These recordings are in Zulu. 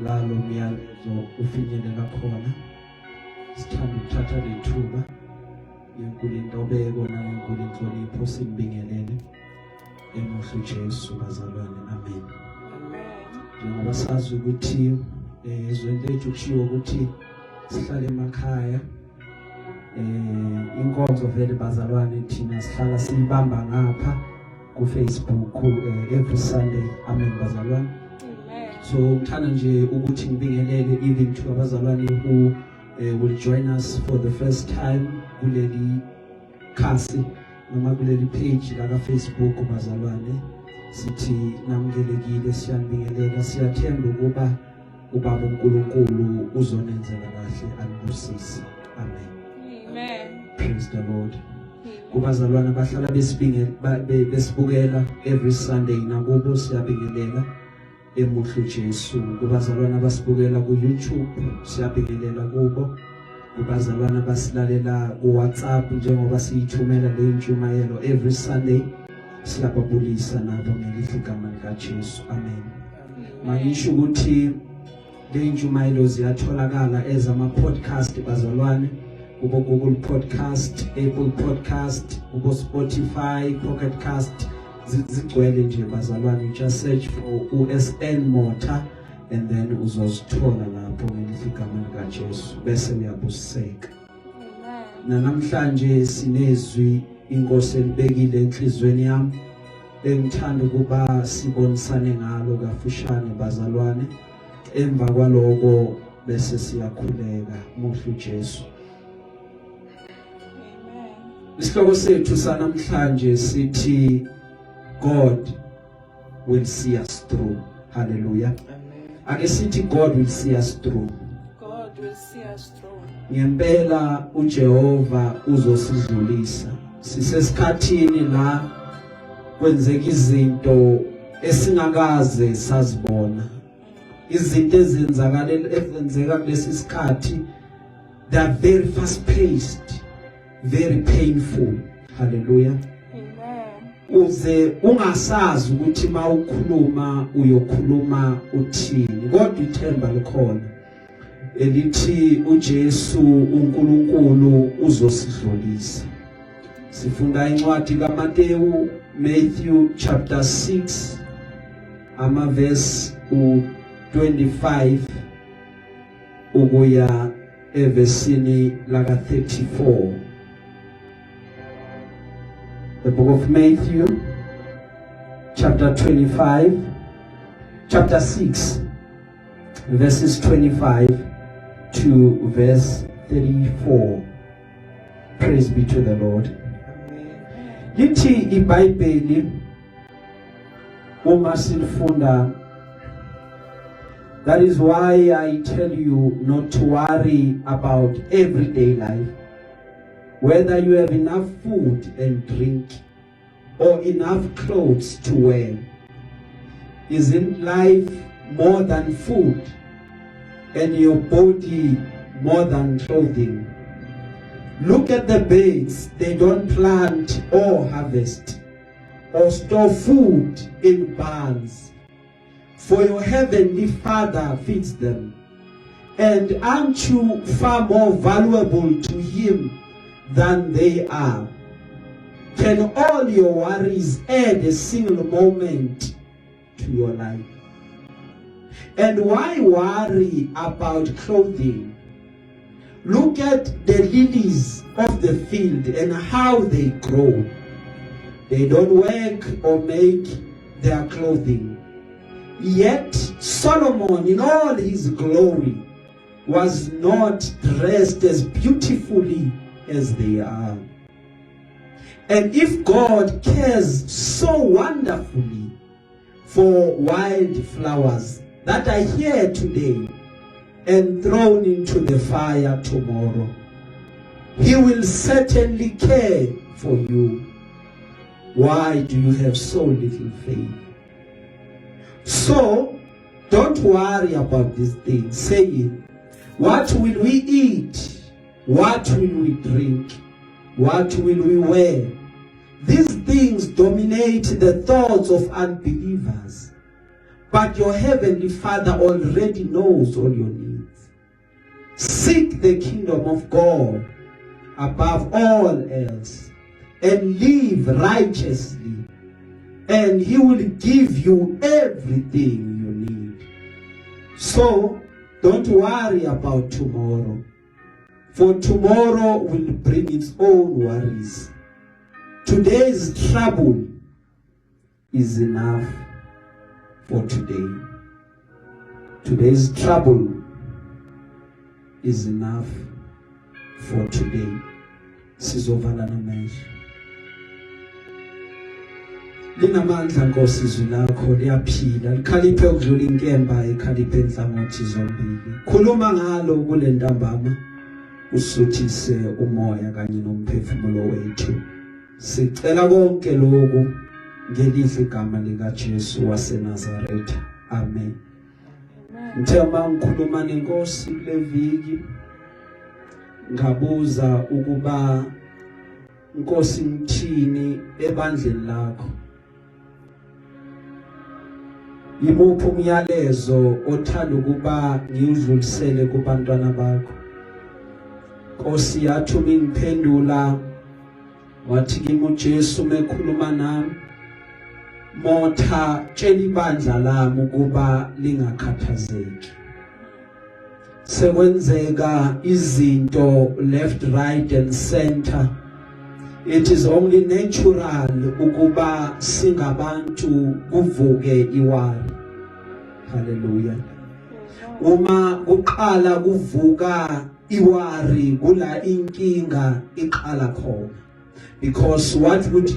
lalo myalezo ufinyelela khona. Sithanda ukuthatha lethuba yenkulu intobeko nayenkulu inhlonipho simbingelele emuhle uJesu bazalwane. Amen. Njengoba sazi ukuthi ezweni lethu kushiwo ukuthi sihlale emakhaya, inkonzo vele bazalwane thina sihlala siyibamba ngapha ku Facebook every Sunday. Amen bazalwane. So ngithanda nje ukuthi ngibingelele even to abazalwane who will join us for the first time kuleli khasi noma kuleli page la Facebook bazalwane. Sithi namngelekile, siyanibingelela, siyathemba ukuba ubaba uNkulunkulu uzonenzela kahle anibusise. Amen. Praise the Lord. Kubazalwane abahlala besibukela every Sunday nakubo siyabingelela emuhle uJesu. Kubazalwane abasibukela ku YouTube siyabingelela kubo. Kubazalwane abasilalela ku WhatsApp njengoba siyithumela le ntshumayelo every Sunday siyababulisa nabo ngelihle igama likaJesu. Amen. Mangisho ukuthi le ntshumayelo ziyatholakala ezama podcast bazalwane, kubo Google Podcast, Apple Podcast, kubo Spotify, Pocket Cast, zigcwele nje bazalwane. Just search for USN Motor and then uzozithola lapho ngelihle igama likaJesu bese uyabuseka. Na namhlanje sinezwi inkosi elibekile enhlizweni yami engithanda ukuba sibonisane ngalo kafushane bazalwane. Emva kwaloko bese siyakhuleka muhle uJesu. Isihloko sethu sanamhlanje sithi God will see us through. Hallelujah. Ake sithi God will see us through. God will see us through. Ngempela uJehova uzosidlulisa. Sisesikhathini la kwenzeka izinto esingakaze sazibona. Izinto ezenzeka kulesi sikhathi, they are very fast paced, very painful. Hallelujah. Uze ungasazi ukuthi mawukhuluma uyokhuluma uthini, kodwa ithemba likhona elithi uJesu uNkulunkulu uzosidlulisa. Sifunda incwadi kaMateyu, Matthew chapter 6 verse 25 ukuya evesini laka 34. The book of Matthew chapter 6 verses 25 to verse 34. Praise be to the Lord. Lithi iBhayibheli uma silifunda, that is why I tell you not to worry about everyday life, whether you have enough food and drink or enough clothes to wear. Isn't life more than food and your body more than clothing? Look at the birds, they don't plant or harvest or store food in barns, for your heavenly Father feeds them. And aren't you far more valuable to Him than they are? Can all your worries add a single moment to your life? And why worry about clothing? Look at the lilies of the field and how they grow. They don't work or make their clothing. Yet Solomon in all his glory was not dressed as beautifully as they are. And if God cares so wonderfully for wild flowers that are here today and thrown into the fire tomorrow, He will certainly care for you. Why do you have so little faith? So, don't worry about these things, saying, what will we eat? What will we drink? What will we wear? These things dominate the thoughts of unbelievers. but your heavenly Father already knows all your needs. Seek the kingdom of God above all else and live righteously, and He will give you everything you need. So don't worry about tomorrow, for tomorrow will bring its own worries. Today's trouble is enough for today. Today's trouble is enough for today. Sizovala namehlo. Linamandla Nkosi izwi lakho liyaphila, likhaliphe ukudlula inkemba, ikhaliphe inhlangothi zombili. Khuluma ngalo kule ntambama, usuthise umoya kanye nomphefumulo wethu. Sicela konke lokhu ngelihle igama lika Jesu waseNazaretha. Amen. Ngithemba ngikhuluma neNkosi kule viki, ngabuza ukuba Nkosi ngithini ebandleni lakho. Yimuphi umyalezo othanda ukuba ngiyidlulisele kubantwana bakho? Nkosi yathi ngiphendula wathi kimi uJesu mekhuluma nami, motha tshela ibandla lami ukuba lingakhathazeki. Sekwenzeka izinto left, right and center. It is only natural ukuba singabantu kuvuke iwari. Hallelujah. Uma kuqala kuvuka iwari kula inkinga iqala khona. Because what would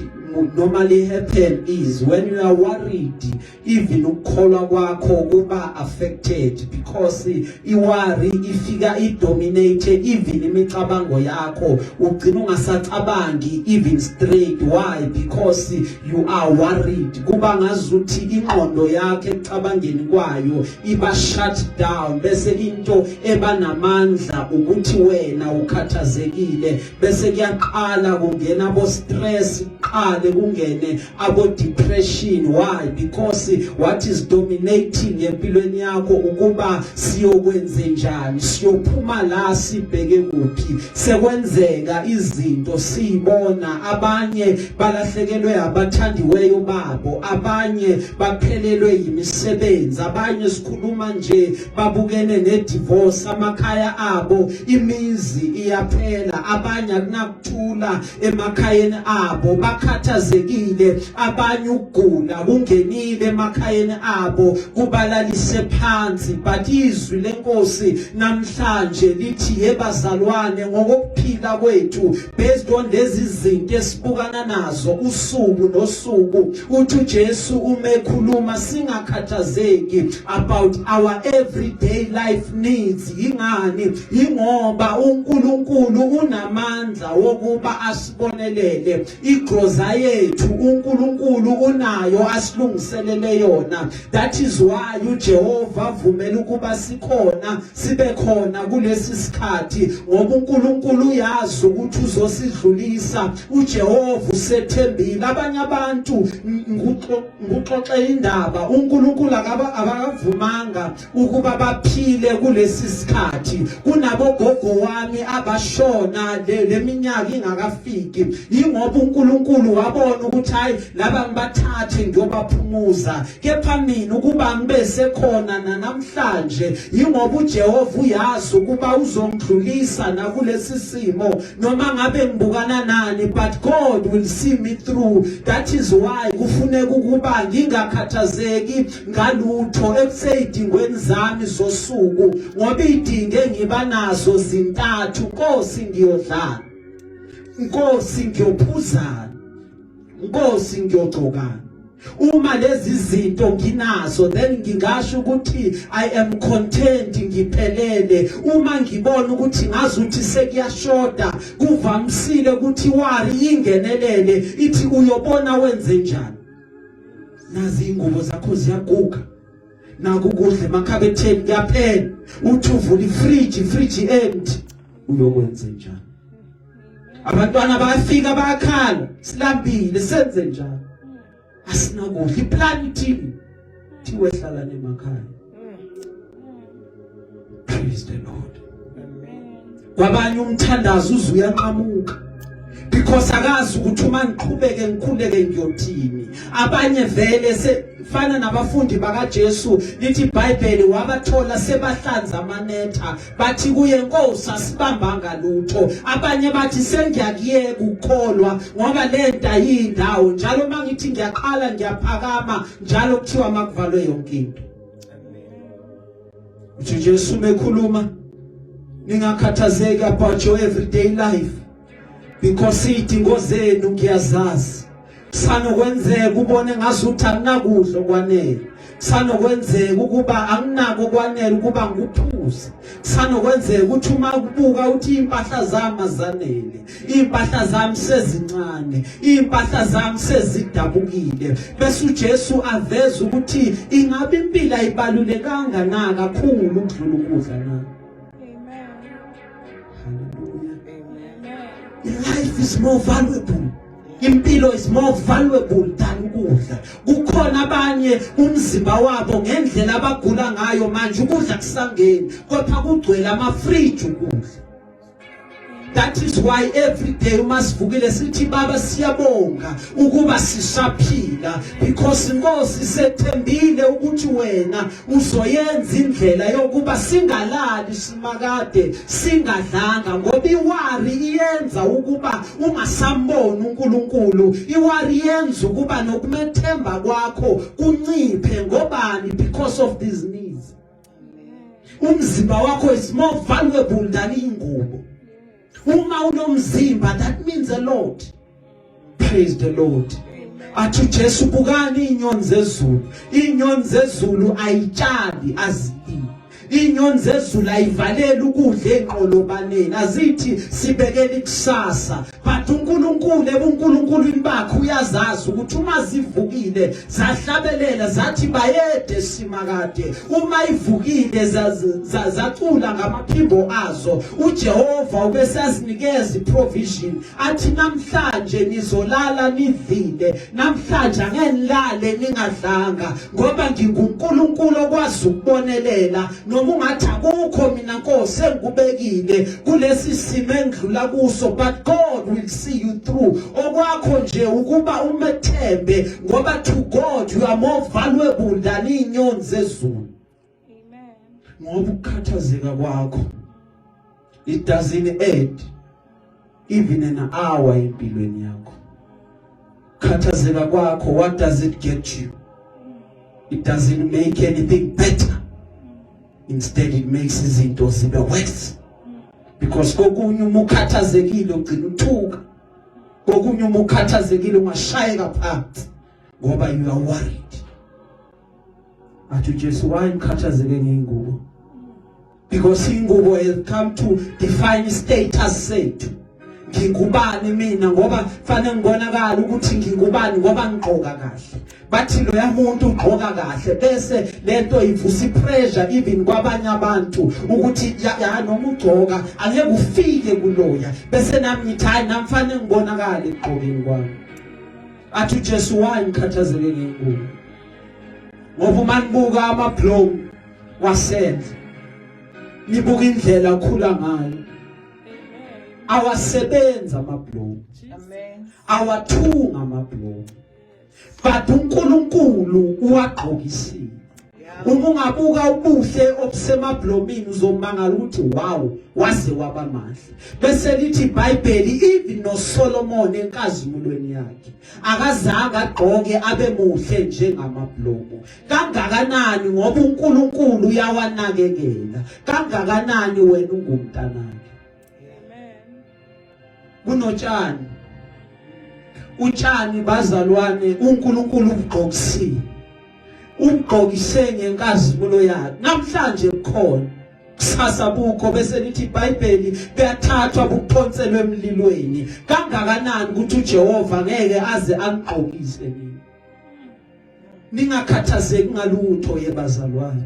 normally happen is when you are worried, even ukholwa kwakho kuba affected, because iwari ifika idominate even imicabango yakho, ugcina ungasacabangi even straight. Why? Because you are worried. Kuba ngazuthi ingqondo yakhe ecabangeni kwayo iba shut down, bese into eba namandla ukuthi wena ukhathazekile, bese kuyaqala kungena abo stress, qale kungene abo depression. Why? Because what is dominating empilweni yakho ukuba siyokwenze njani, siyophuma la sibheke kuphi. Sekwenzeka izinto sibona, abanye balahlekelwe abathandiweyo babo, abanye baphelelwe yimisebenzi, abanye sikhuluma nje babukene nedivorce, amakhaya abo imizi iyaphela, abanye akunakuthula emakhayeni abo, bakhathazekile, abanye ukugula kungenile emakhayeni abo kubalalise phansi. But izwi leNkosi namhlanje lithi yebazalwane, ngokuphila kwethu based on lezi zinto esibukana nazo usuku nosuku, uthi uJesu umekhuluma singakhathazeki about our everyday life needs. Ingani? Ingoba uNkulunkulu unamandla wokuba asibonelele igroza yethu, uNkulunkulu unayo asilungiselele yona. That is why uJehova vumela ukuba sikhona, sibe khona kulesi sikhathi, ngoba uNkulunkulu uyazi ukuthi uzosidlulisa. uJehova usethembile. Abanye abantu nguxoxe indaba, uNkulunkulu akavumanga ukuba baphile kulesi sikhathi. Kunabogogo wami abashona leminyaka ingakafiki, ingoba uNkulunkulu wabona ukuthi hayi laba ngibathathe ngiyobaphumuza. Kepha mina ukuba ngibe sekhona namhlanje, ingoba uJehova uyazi ukuba uzongidlulisa nakulesi simo noma ngabe ngibukana nani, but God will see me through. That is why kufuneka ukuba ngingakhathazeki ngalutho ekuseyidingweni zami zosuku, ngoba idinge ngiba nazo zintathu. Nkosi ngiyodlana, Nkosi ngiyophuzana, Nkosi ngiyogcokana. Uma lezi zinto nginazo, then ngingasho ukuthi I am content, ngiphelele. Uma ngibona ukuthi ngazuthi sekuyashoda, kuvamsile ukuthi wari ingenelele ithi uyobona wenze njani. Nazi ingubo zakho ziyaguga, nakukudla emakhabetheni kuyaphela, uthi uvula ifriji empty, uyokwenza njani? Abantwana bayafika bayakhala, silambile senze njani? Asinakudla, iplan ithini thiwe hlalane emakhaya. Praise the Lord. Kwabanye umthandazo uzuyanqamuka because akazi ukuthi uma ngiqhubeke ngikhuleke ngiyothini. Abanye vele sefana nabafundi bakaJesu lithi iBhayibheli wabathola sebahlanza amanetha bathi kuye Nkosi asibambanga lutho. Abanye bathi sengiyakuyeka ukukholwa ngoba lento ayindawo njalo mangithi ngiyaqhala ngiyaphakama njalo kuthiwa makuvalwe yonke into. Uthi Jesu mekhuluma ningakhathazeki about your everyday life because idingo zenu ngiyazazi. Sanokwenzeka ubone ngazuthi akunakudlo kwanele. Sanokwenzeka ukuba anginako kwanele ukuba ngikuphuze. Sanokwenzeka ukuthi uma ubuka uthi impahla zami azanele. Impahla zami sezincane. Impahla zami sezidabukile. Bese uJesu aveza ukuthi ingabe impilo ayibalulekanga na kakhulu ukudlula ukudla na. Life is more valuable. Impilo is more valuable than ukudla. Kukhona abanye umzimba wabo ngendlela abagula ngayo manje ukudla kusangeni kodwa kugcwele ama-fridge ukudla. That is why every day umasivukile sithi baba siyabonga ukuba sisaphila because Nkosi sethembile ukuthi wena uzoyenza indlela yokuba singalali simakade singadlanga ngoba iwari iyenza ukuba ungasamboni uNkulunkulu. Iwari yenza ukuba nokumethemba kwakho kunciphe ngobani because of these needs. Umzimba wakho is more valuable than ingubo. Uma unomzimba that means a lot. Praise the Lord. Athi Jesu bukani inyoni zezulu. Inyoni zezulu ayitshali azili. Inyoni zezulu ayivalela ukudla enqolobaneni azithi sibekele ikusasa. But uNkulunkulu bakho uyazazi ukuthi uma zivukile zahlabelela zathi bayede simakade. Uma ivukile zacula ngamaphimbo azo. uJehova ubesazinikeza iprovision. Athi namhlanje nizolala nidlile. Namhlanje angenilale ningadlanga ngoba nginguNkulunkulu okwazi ukubonelela. Noma ungathi akukho mina Nkosi engikubekile kulesi simo engidlula kuso but God will see you through. Okwakho nje ukuba umethembe ngoba to God you are more valuable than inyoni zezulu. Amen. Ngoba ukukhathazeka kwakho it doesn't add even an hour empilweni yakho. Khathazeka kwakho what does it get you? It doesn't make anything better. Instead it makes izinto zibe worse. Because kokunye umukhathazekile ugcina uthuka. Kokunye umukhathazekile ungashayeka phansi ngoba you are worried. Athi Jesu why ngikhathazeke ngeingubo? Because ingubo has come to define status sethu. Ngingubani mina ngoba fanele ngibonakala ukuthi ngingubani ngoba ngigqoka kahle. Bathi lo yamuntu ugqoka kahle bese lento ivusa ipressure even kwabanye abantu ukuthi ya noma ugqoka angeke ufike kuloya bese nami ngithi hayi nami fanele ngibonakale egqokeni kwami. Athi Jesu why ngikhathazeke ngengubo? Ngoba uma nibuka amabhlom wasendle nibuka indlela akhula ngayo. Awasebenza amabhlom. Amen. Awathunga amabhlom. But uNkulunkulu uwagqokisile. Uma ungabuka ubuhle obusemabhlomini uzomangala ukuthi wow waze waba mahle. Bese lithi iBhayibheli even noSolomon enkazimulweni yakhe akazange agqoke abe muhle njengamabhlomo. Kangakanani ngoba uNkulunkulu uyawanakekela. Kangakanani wena ungumntanakhe. Kunotshani utshani bazalwane uNkulunkulu ugqokisile ugqokise ngenkazimulo yakhe namhlanje kukhona kusasa bukho bese lithi iBhayibheli kuyathathwa buphonselwe emlilweni kangakanani ukuthi uJehova ngeke aze angigqokise mina. Ningakhathazeki ngalutho yebazalwane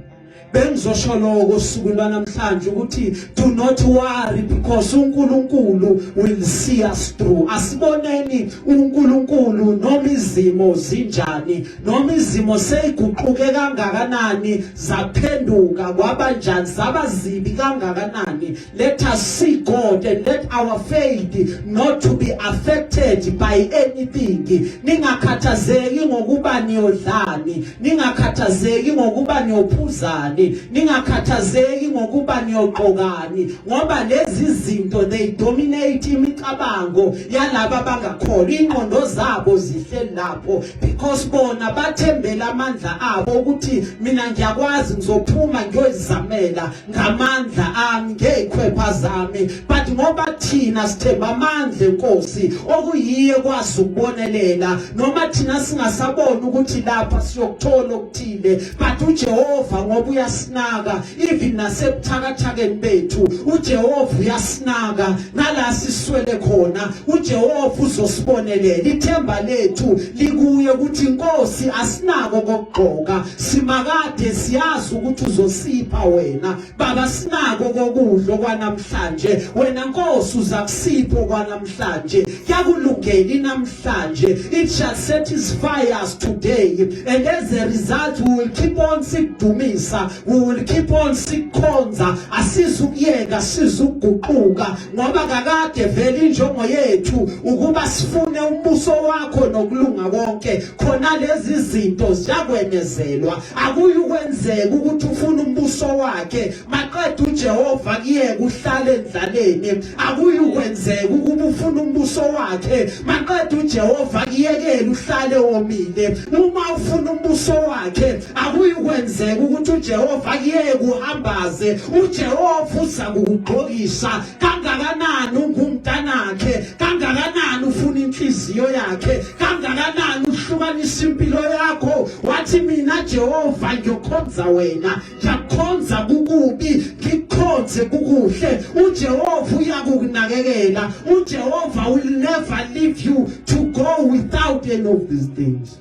bengizosho lokho suku lwanamhlanje ukuthi do not worry because uNkulunkulu will see us through. Asiboneni uNkulunkulu noma izimo zinjani, noma izimo seyiguquke kangakanani, zaphenduka kwabanjani, zabazibi kangakanani. Let us see God and let our faith not to be affected by anything. Ningakhathazeki ngokuba niyodlani, ningakhathazeki ngokuba niyophuzani, ningakhathazeki ngokuba niyoqokani, ngoba lezi zinto they dominate imicabango yalabo abangakholwa. Ingqondo zabo zihleli lapho because bona bathembela amandla abo ukuthi mina ngiyakwazi ngizophuma ngiyoyizamela ngamandla ami ngezikhwepha zami. But ngoba thina sithemba amandla eNkosi okuyiye kwazi ukubonelela, noma thina singasabona ukuthi lapha siyokuthola okuthile, but uJehova ngoba uyasinaka even nasebuthakathakeni bethu, uJehova uyasinaka nala siswele khona, uJehova uzosibonelela. Ithemba lethu likuye ukuthi iNkosi asinako kokugqoka, simakade siyazi ukuthi uzosipha wena baba, sinako kokudla kwanamhlanje, wena Nkosi uzakusipha kwanamhlanje, yakulungela namhlanje. It shall satisfy us today, and as a result we will keep on sikudumisa, we will keep on sikhonza, asizukuyeka sizuguquka, ngoba kakade vele injongo yethu ukuba sifune umbuso wakho nokulunga konke. Khona lezi zinto ziyakwenezelwa, akuyikwenzeka ukuthi ufune umbuso wakhe maqedwe uJehova kuyeke uhlale endlaleni, akuyikwenzeka ukuba ufune umbuso wakhe maqedwe uJehova kuyekele uhlale womile. Uma ufuna umbuso wakhe akuyikwenzeka ukuthi uJehova kuyeke uhambaze, uJehova uza kukugqokisa. Kangakanani ungumntanakhe, kangakanani ufuna inhliziyo yakhe, kangakanani uhlukanisa impilo yakho, wathi mina Jehova ngiyokhonza wena, ngiyakhonza kukubi ngikhonze kukuhle. uJehova uyakunakekela, uJehova will never leave you to go without any of these things.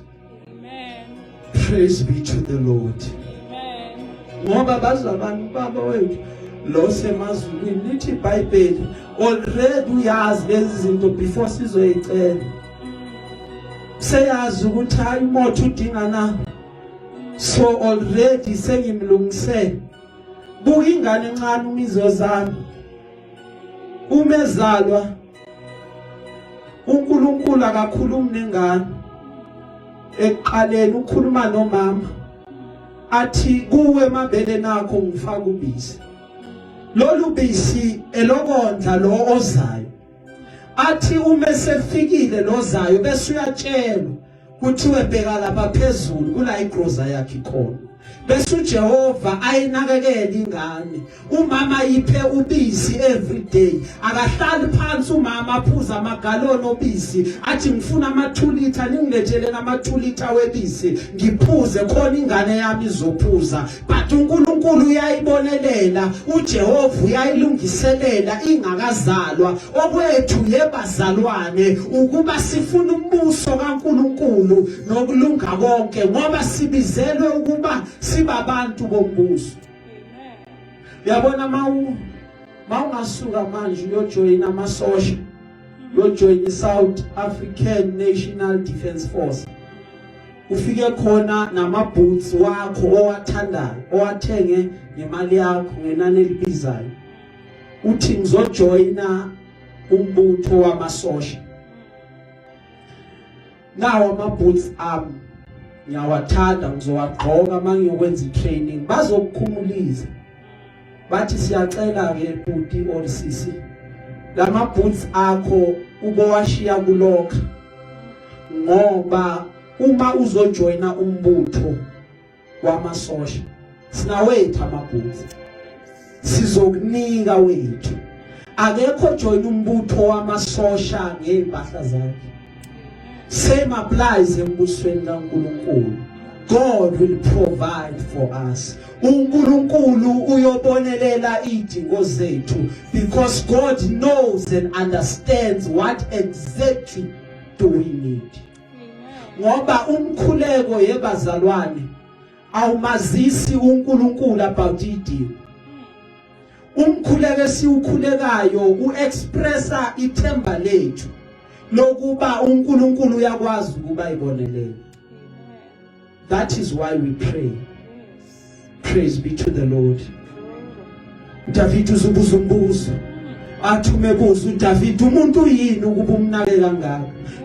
Amen. Praise be to the Lord. Amen. Ngoba bazabantu baba wethu lo semazulwini lithi iBhayibheli already uyazi lezi zinto before sizoyicela. Seyazi ukuthi hayi imoto udinga na, so already sengimlungisele. Buka ingane encane umizozami umezalwa, uNkulunkulu akakhulumi nengane. Eqaleni ukhuluma nomama athi kuwe mabele nakho ngifaka ubisi, lolu bisi elokondla lo ozayo. Athi uma sefikile lozayo bese uyatshelwa kuthiwe bheka lapha phezulu kula igroza yakhe khona, bese uJehova ayinakekela ingane. Umama iphe ubisi every day, akahlali phansi umama aphuza amagaloni obisi athi ngifuna ama2 liter, ningilethele ama2 liter webisi ngiphuze khona ingane yami izophuza. But uNkulunkulu uyayibonelela, uJehova uyayilungiselela ingakazalwa. Okwethu yebazalwane ukuba sifuna umbuso kaNkulunkulu nokulunga konke, ngoba sibizelwe ukuba sibabantu bombuso. Yabona mawungasuka manje uyojoin amasosha, uyojoin iSouth African National Defence Force, ufike khona namaboots wakho owathandayo owathenge ngemali yakho ngenani elibizayo, uthi ngizojoina umbutho wamasosha. Nawo amaboots ami ngiyawathanda, ngizowagqoka mangiyokwenza itraining, bazokukhumulisa bathi siyacela ke bhuti or sisi lama boots akho ubowashiya kulokha, ngoba uma uzojoina umbutho wamasosha sinawethu amaboots sizokunika wethu. Akekho join umbutho wamasosha ngempahla zakhe. Same applies embusweni kaNkulunkulu. God will provide for us. uNkulunkulu uyobonelela idingo zethu because God knows and understands what exactly do we need. Ngoba umkhuleko yebazalwane awumazisi uNkulunkulu about idiwo. Umkhuleko siukhulekayo uexpressa ithemba lethu lokuba uNkulunkulu uyakwazi ukuba ibonelele. That is why we pray. Praise be to the Lord. David uzubuza umbuzo athume kuzo uDavid umuntu yini ukuba umnake kangaka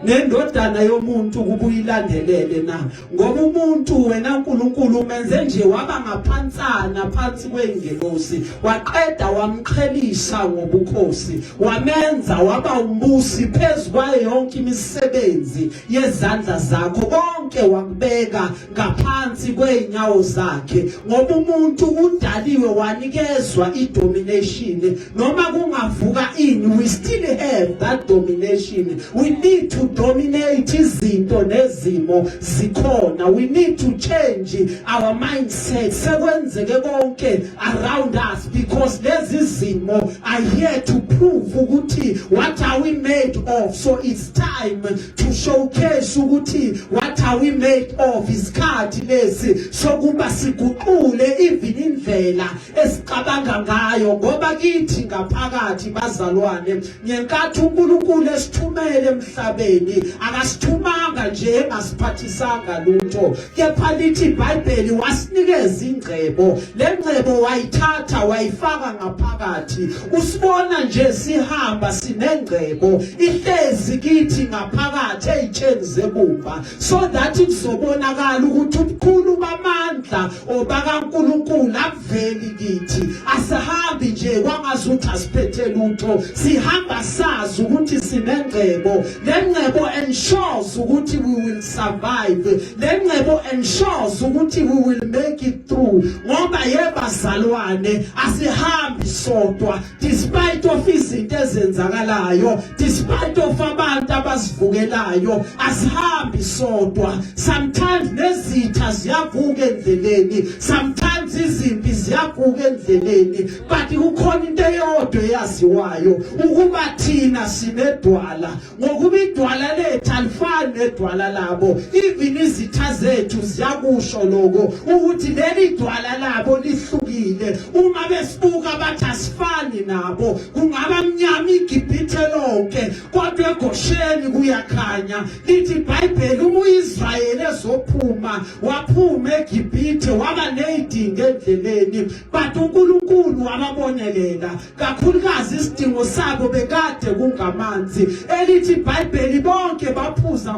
nendodana yomuntu ukuba uyilandelele na ngoba umuntu wena uNkulunkulu umenze nje waba ngaphansana phansi kwengelosi waqeda wamqhelisa ngobukhosi wamenza waba umbusi phezukwayo yonke imisebenzi yezandla zakho konke wakubeka ngaphansi kweinyawo zakhe ngoba umuntu udaliwe wanikezwa idomination noma kungavuka ini we still have that domination. We need to dominate izinto nezimo zikhona. We need to change our mindset sekwenzeke konke around us because lezi zimo are here to prove ukuthi what are we made of. So it's time to showcase ukuthi what are we made of. Isikhathi lesi sokuba siguqule even indlela esicabanga ngayo ngoba kithi ngaphakathi bazalwane ngenkathi uNkulunkulu esithumele emhlabeni akasithumanga nje engasiphathisanga lutho kepha lithi iBhayibheli wasinikeza ingcebo lengcebo wayithatha wayifaka ngaphakathi usibona nje sihamba sinengcebo ihlezi kithi ngaphakathi ezitsheni zebumba so that kuzobonakala ukuthi ubukhulu bamandla obakaNkulunkulu abuveli kithi asihambi nje kwangazuthi asiphethe lutho sihamba sazi ukuthi sinengcebo lengcebo ensures ukuthi we will survive lengcebo ensures ukuthi we will make it through ngoba yebazalwane asihambi sodwa despite of izinto ezenzakalayo despite of abantu abasivukelayo asihambi sodwa sometimes nezitha ziyavuka endleleni sometimes izimpi ziyavuka endleleni but kukhona into eyodwa eyaziwayo ukuba thina sinedwala ngokuba idwala lethu alifani nedwala labo even izitha zethu ziyakusho lokho ukuthi leli dwala labo lihlukile uma besibuka bathi asifani nabo kungaba mnyama iGibhithe lonke kodwa eGosheni kuyakhanya lithi iBhayibheli uIsrayeli ezophuma waphuma eGibhithe waba nezidingo endleleni but uNkulunkulu wababonelela kakhulukazi isidingo sabo bekade kungamanzi elithi iBhayibheli bonke baphuza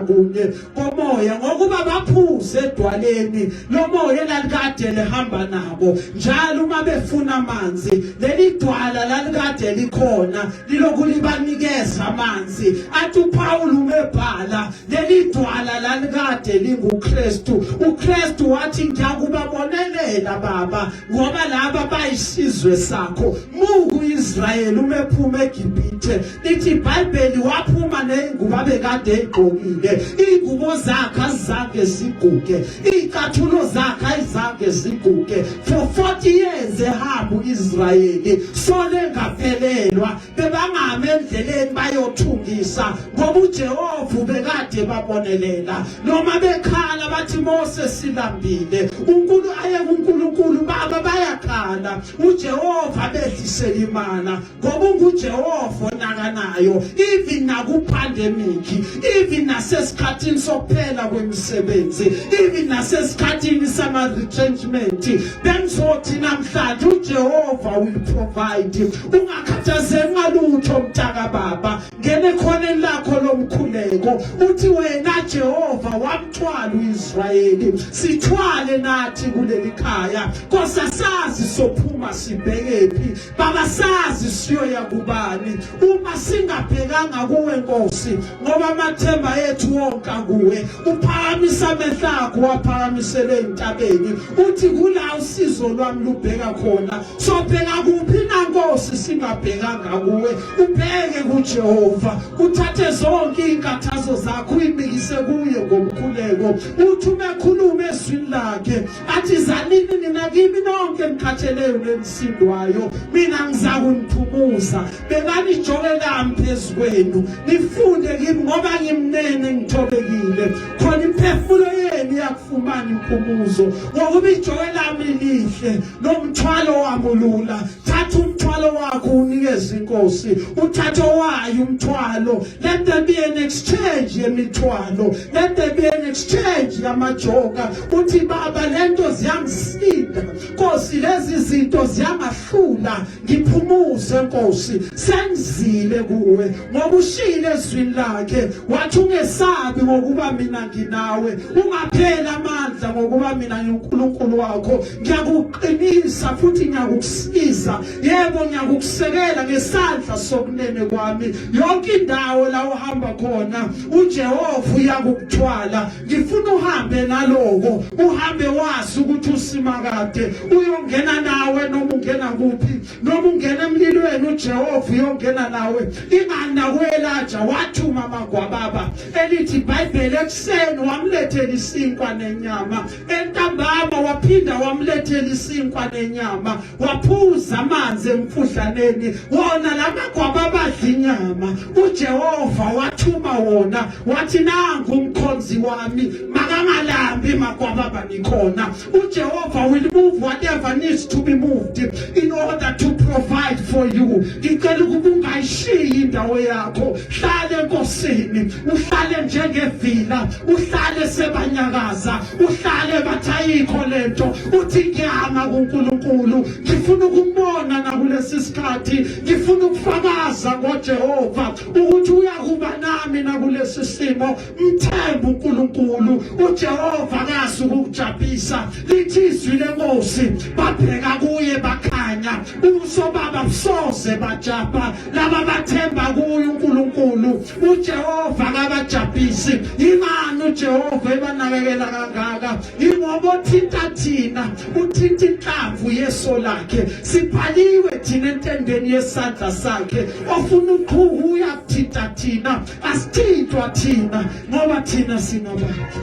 kunye komoya ngokuba baphuze edwaleni lo moya lalikade lehamba nabo njalo uma befuna amanzi leli dwala lalikade likhona lilokulibanikeza amanzi athi uPaul umebhala leli dwala lalikade linguKristu uKristu wathi ngiyakubabonelela baba ngoba laba bayisizwe sakho muku Israel umephuma eGibhithe lithi iBhayibheli waphuma nengubo abekade egqokile ingubo zakhe azange ziguge izicathulo zakhe ayizange ziguge for 40 years ehamba uIsrayeli sole ngaphelelwa bebangame endleleni bayothungisa ngoba uJehova ubekade babonelela noma bekhala bathi Mose silambile uNkulunkulu aye kuNkulunkulu baba bayakhala uJehova behlisela imana ngoba unguJehova onakanayo even nakupandemic even nasesikhathini sokuphela kwemisebenzi even nasesikhathini sama retrenchment bengizothi namhlanje uJehova will provide ungakhathazeki ngalutho mtaka baba ngene khona lakho lomkhuleko uthi wena Jehova wamthwala uIsrayeli sithwale nathi kuleli khaya kosasazi sophuma sibhekephi baba sazi siyoya kubani uma singabhekanga kuwe Nkosi ngoba amathemba ethu wonke kuwe uphakamisa amehlakho waphakamisele entabeni uthi kula usizo lwami lubheka khona sobheka kuphi na Nkosi singabhekanga kuwe ubheke kuJehova uthathe zonke inkathazo zakho uyibikise kuye ngomkhuleko uthi umekhuluma ezwini lakhe athi zanini nina kimi nonke nikhatheleyo nemsindwayo mina ngizakunithumuza bekani ijoke lami phezukwenu nifunde kimi ngoba ngimnene ngithobekile khona imphefumulo yenu ngingafumani impumuzo ngoba ijoy lami lihle nomthwalo wami ulula. Thatha umthwalo wakho unikeze inkosi, uthathe wayo umthwalo. Let there be an exchange yemithwalo, let there be an exchange yamajoka. Uthi baba lento ziyangisinda Nkosi, lezi zinto ziyangahlula, ngiphumuze Nkosi, sengizile kuwe ngoba ushile ezwini lakhe wathi ungesabi ngokuba mina nginawe, ungaphela amandla ngokuba mina ngiuNkulunkulu wakho. Ngiyakuqinisa futhi ngiyakusiza, yebo ngiyakusekela ngesandla sokunene kwami. Yonke indawo la uhamba khona uJehova uyakuthwala. Ngifuna uhambe naloko, uhambe wazi ukuthi usimakade uyongena nawe noma ungena kuphi, noma ungena emlilweni uJehova uyongena nawe. Inganakwelaja wathuma amagwababa elithi iBhayibheli ekseni wamlethela isinkwa nenyama, entambama waphinda wamlethela isinkwa nenyama, waphuza amanzi emfudlaneni. Wona lamagwababa adla inyama, uJehova wathuma wona wathi nangu umkhonzi wami, makangalambi magwababa nikhona. uJehova will move whatever needs to be moved in order to provide for you. Ngicela ukuba ungayishiyi indawo yakho, hlale enkosini, uhlale njengevila, uhlale sebanyakaza, uhlale bathayikho lento. Uthi ngiyama kuNkulunkulu, ngifuna ukumbona nakulesi sikhathi, ngifuna ukufakaza ngoJehova ukuthi uyakuba nami nakulesi simo. Mthemba uNkulunkulu, uJehova akazi ukujabisa. Lithi izwi lenkosi babheka kuye bakhanya, ubuso baba busoze bajapa. Laba bathemba kuye uNkulunkulu, uJehova akabajabisi. Ingani uJehova ebanakekela kangaka? Ingoba uthinta thina, uthinta inhlamvu yeso lakhe. Sibhaliwe thina entendeni yesandla sakhe. Ofuna uqhubu uyakuthinta thina, asithintwa thina ngoba thina singabantu.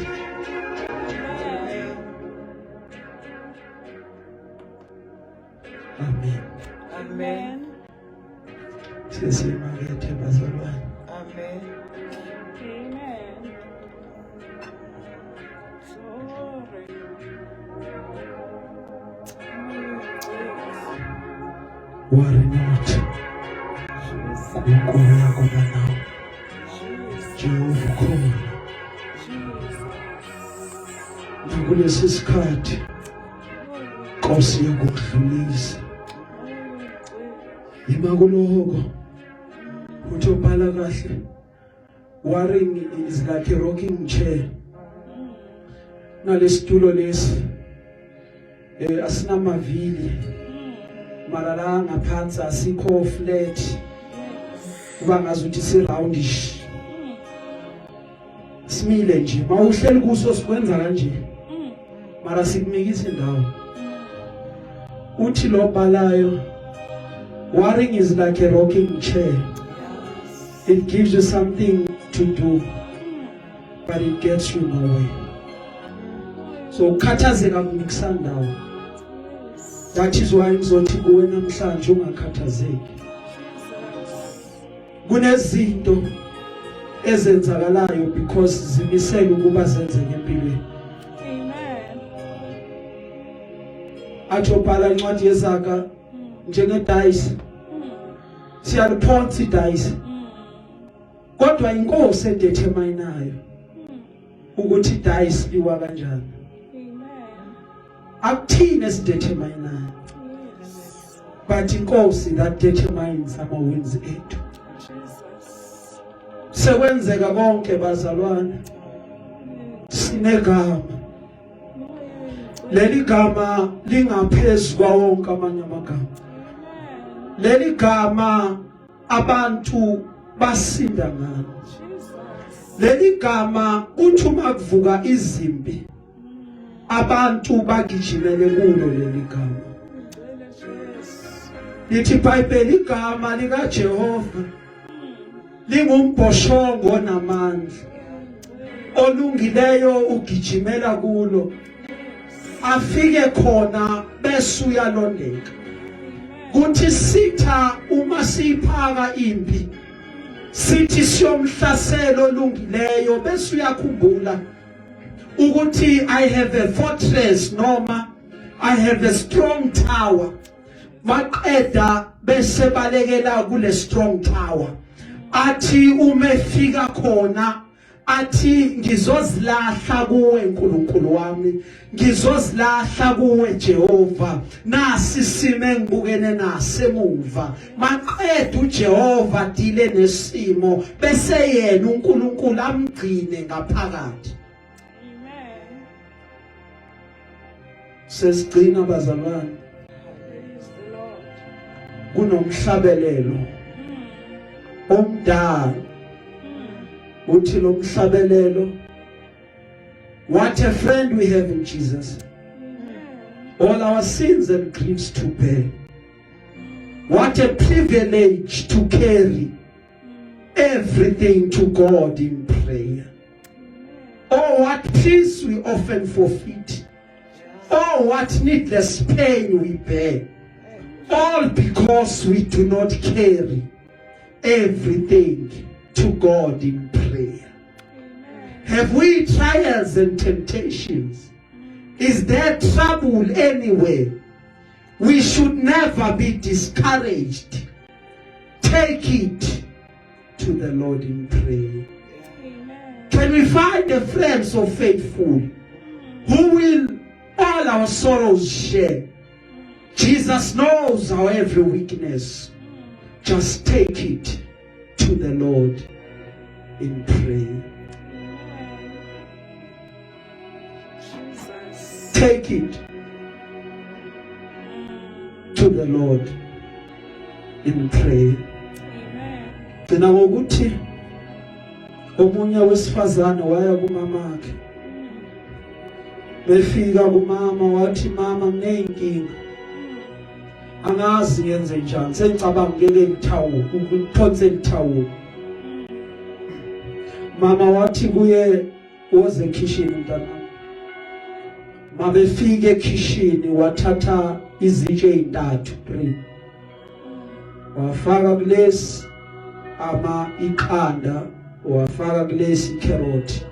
Amen. Amen. Sesimakethe bazalwane. Amen. Amen. Sorry. Worry not. Kunkulu yakuba nawe. Jehova khona. Nakulesi sikhathi Nkosi yakudlulisa. Imakuloko uthi ubhala kahle, worrying is like a rocking chair. Nalesitulo lesi asinamavili, mara la ngaphansi asikho flat, kuba ngazuthi si roundish. Simile nje, mawuhleli kuso sikwenza kanje, mara sikumikisa indawo. Uthi lo bhalayo, worrying is like a rocking chair. It gives you something to do, but it gets you nowhere. So khathazeka kumikusandawo. That is why ngizothi kuwe namhlanje ungakhathazeki. Kunezinto ezenzakalayo because zimisela ukuba zenzeke empilweni. Amen. Athi ubhala incwadi yeZaga njengedayisi. Siyaliphonsa idayisi. Kodwa inkosi edeterminayo ukuthi idayisi liwa kanjani. Akuthini esideterminayo. But inkosi that determines ama wins ethu. Sekwenzeka konke bazalwane. Sinegama. Leli gama lingaphezulu kwawonke amanye amagama. Leli gama abantu basinda ngalo. Leli gama uthi uma kuvuka izimpi abantu bagijimele kulo leli gama. Lithi iBhayibheli igama lika Jehova lingumbhoshongo namandla. Olungileyo ugijimela kulo. Afike khona bese uyalondeka. Kuthi sitha uma siphaka impi, sithi siyomhlaselo olungileyo bese uyakhumbula ukuthi I have a fortress noma I have a strong tower. Maqeda bese balekela kule strong tower. Athi umefika khona athi ngizozilahla kuwe nkulunkulu wami, ngizozilahla kuwe Jehova, nasi sime ngibukene nasemuva. Maqeda uJehova dile nesimo bese yena uNkulunkulu amgcine ngaphakathi. Amen. Sesigcina bazalwane, Praise the Lord. kunomhlabelelo omdala. Uthi lo mhlabelelo, what a friend we have in Jesus. All our sins and griefs to bear. What a privilege to carry everything to God in prayer. Oh, what peace we often forfeit. Oh, what needless pain we bear. All because we do not carry everything to God in prayer. Have we trials and temptations? Is there trouble anywhere? We should never be discouraged. Take it to the Lord in prayer. Amen. Can we find a friend so faithful who will all our sorrows share? Jesus knows our every weakness. Just take it to the Lord in prayer. Jesus. Take it to the Lord in prayer. Amen. Gcina ngokuthi omunye wesifazane waya kumamakhe. Befika kumama wathi, mama nginenkinga. Angazi ngenze njani. Sengicabanga ngeke ngithawuke, ukuphonse ngithawuke. Mama wathi kuye, woze ekhishini mntana. Mabefika ekhishini wathatha izitshe ezintathu, 3. Wafaka kulesi iqanda, wafaka kulesi carrot,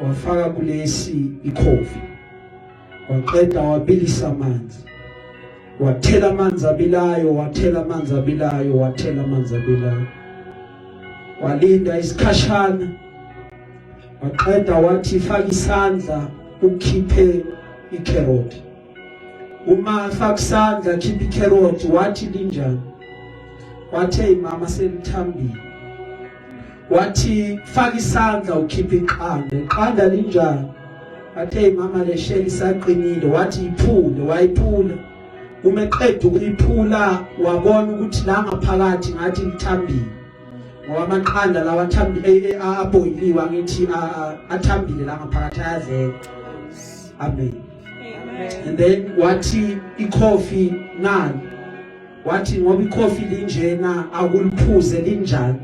wafaka kulesi ikhofi. Waqeda wabilisa amanzi. Wathela amanzi abilayo, wathela amanzi abilayo, wathela amanzi abilayo. Walinda isikhashana. Waqeda wathi faka isandla ukhiphe icarrot. Uma faka isandla khipha icarrot wathi linjani? Wathi hey mama selithambile. Wathi faka isandla ukhipha iqanda. Iqanda linjani? Wathi hey mama le shell isaqinile. Wathi iphule, wayiphula. Umeqeda ukuyiphula wabona ukuthi la ngaphakathi ngathi lithambile. Ngoba amaqanda lawa athambile aboyiliwe ngithi athambile la ngaphakathi ayadleka. Amen. Amen. And then wathi ikhofi nani? Wathi ngoba ikhofi linjena akuliphuze linjani?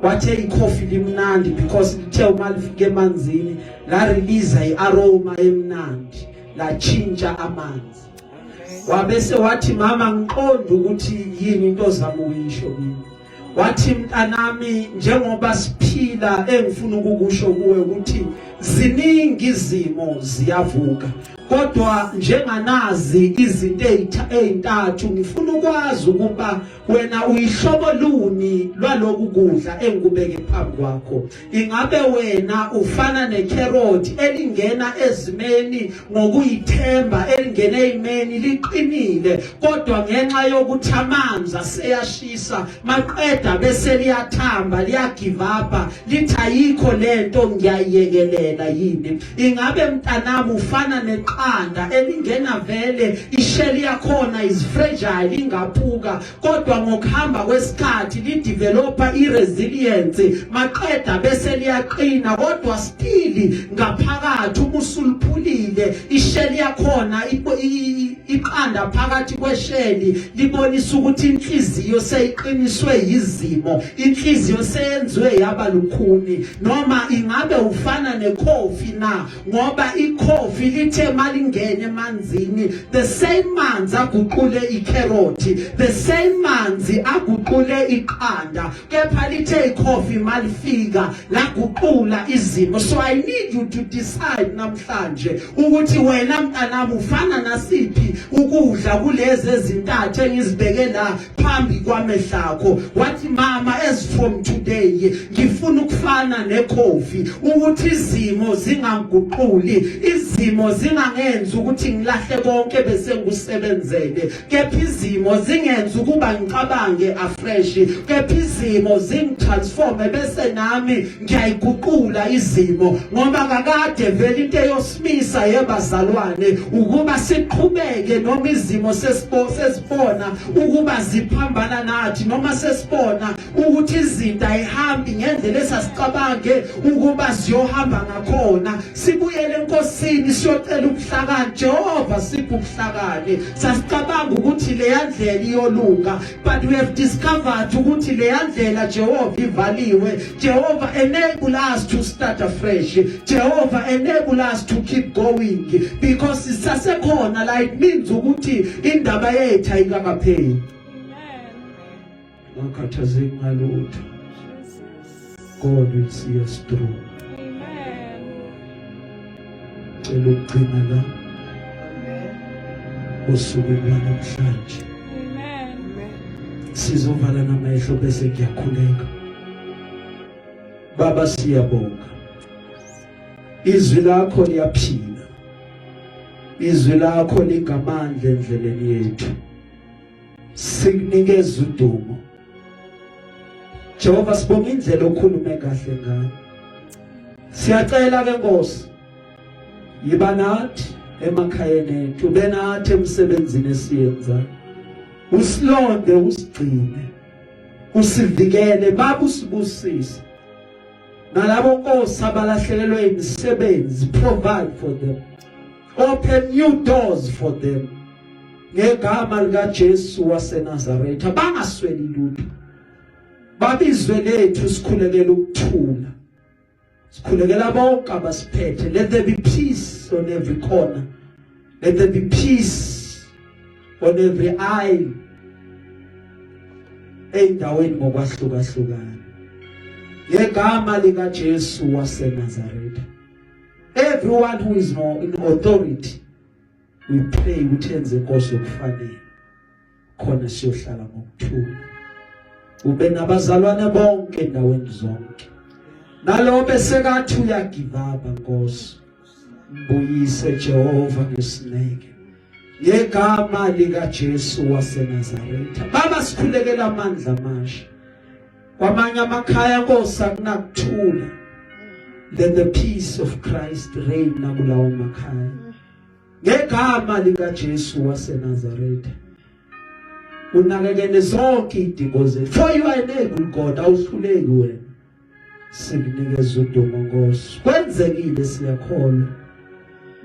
Wathi ikhofi limnandi because lithe uma lifike emanzini la release iaroma emnandi, la change amanzi. Wabese wathi mama ngiqonda ukuthi yini into zami uyisho kimi. Wathi mntanami njengoba siphila engifuna ukukusho kuwe ukuthi ziningi izimo ziyavuka. Kodwa njenganazi izinto ezintathu ngifuna ukwazi ukuba wena uyihlobo luni lwaloku kudla engikubeke phambi kwakho. Ingabe wena ufana necarrot elingena ezimeni ngokuyithemba, elingena ezimeni liqinile, kodwa ngenxa yokuthi amanzi aseyashisa maqeda bese liyathamba, liyagive up, lithi ayikho lento ngiyayiyekelela yini? Ingabe mntanami ufana neqanda elingena vele isheli yakhona is fragile, ingaphuka, kodwa ngokuhamba kwesikhathi li developa iresilience, maqeda bese liyaqina, kodwa still ngaphakathi umusuliphulile isheli yakhona iqanda iqanda phakathi kwesheli libonisa ukuthi inhliziyo seyiqiniswe yizimo, inhliziyo seyenzwe yaba lukhuni. Noma ingabe ufana nekhofi na, ngoba ikhofi lithe malingene emanzini, the same manzi aguqule ikheroti, the same manzi aguqule iqanda, kepha lithe ikhofi malifika laguqula izimo. So I need you to decide namhlanje ukuthi wena mntanami ufana nasiphi ukudla kulezi ezintathu engizibeke la phambi kwamehlakho. Wathi mama, as from today ngifuna ukufana nekhofi, ukuthi izimo zinganguquli, izimo zingangenzi ukuthi ngilahle konke bese ngikusebenzele, kepha izimo zingenza ukuba ngicabange afresh, kepha izimo zingitransforme bese nami ngiyayiguqula izimo. Ngoba kakade vele into eyosimisa yebazalwane ukuba siqhubeke noma izimo sesibona ukuba ziphambana nathi, noma sesibona ukuthi izinto ayihambi ngendlela esasicabange ukuba ziyohamba ngakhona. Sibuyele enkosini siyocela ubuhlakani. Jehova sipho ubuhlakani. Sasicabanga ukuthi le yandlela iyolunga, but we have discovered ukuthi le yandlela Jehova ivaliwe. Jehova enable us to start afresh. Jehova enable us to keep going, because sisasekhona la, it means ukuthi indaba yethu ayikakapheli. Ngakhathazeki ngalutho. God will see us through. Cela ukugcina la usuku lwanamhlanje. Sizovala namehlo bese kuyakhuleka. Baba, siyabonga. Izwi lakho liyaphila. Izwi lakho lingamandla endleleni yethu. Sikunikeza udumo. Jehova, sibonga indlela okhulume kahle ngayo. Siyacela ke Nkosi, yiba nathi emakhayeni ethu, ube nathi emsebenzini esiyenzayo. Usilonde, usigcine, usivikele, Baba, usibusise. Nalabo Nkosi abalahlelelwe imisebenzi, provide for them. Open new doors for them. Ngegama lika Jesu waseNazaretha, bangasweli lutho. Baba, izwe lethu sikhulekela ukuthula. Sikhulekela bonke abasiphethe. Let there be peace on every corner. Let there be peace on every aisle. Endaweni ngokwahlukahlukana. Ngegama lika Jesu waseNazaretha. Everyone who is in authority, we pray ukuthi enze inkosi okufanele. Khona siyohlala ngokuthula. Ube nabazalwane bonke endaweni zonke. Nalo besekathi uyagive up Nkosi, mbuyise Jehova ngesineke. Ngegama lika Jesu waseNazaretha. Baba, sikhulekela amandla amasha. Kwamanye amakhaya Nkosi akunakuthula. Let the peace of Christ reign nakulawo makhaya. Ngegama lika Jesu waseNazaretha. Unakekele zonke idingo zethu. For you are able God, awuhluleki wena. Sikunikeza udumo Nkosi. Kwenzekile siyakholwa.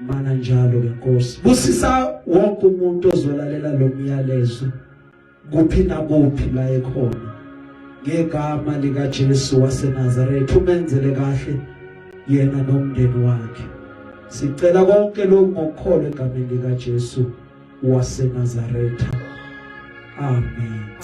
Mana njalo ke Nkosi. Busisa wonke umuntu ozolalela lo myalezo. Kuphi nakuphi la ekhona. Ngegama lika Jesu waseNazaretha, umenzele kahle yena nomndeni wakhe. Sicela konke lokhu ngokukholwa egameni lika Jesu waseNazaretha. Amen.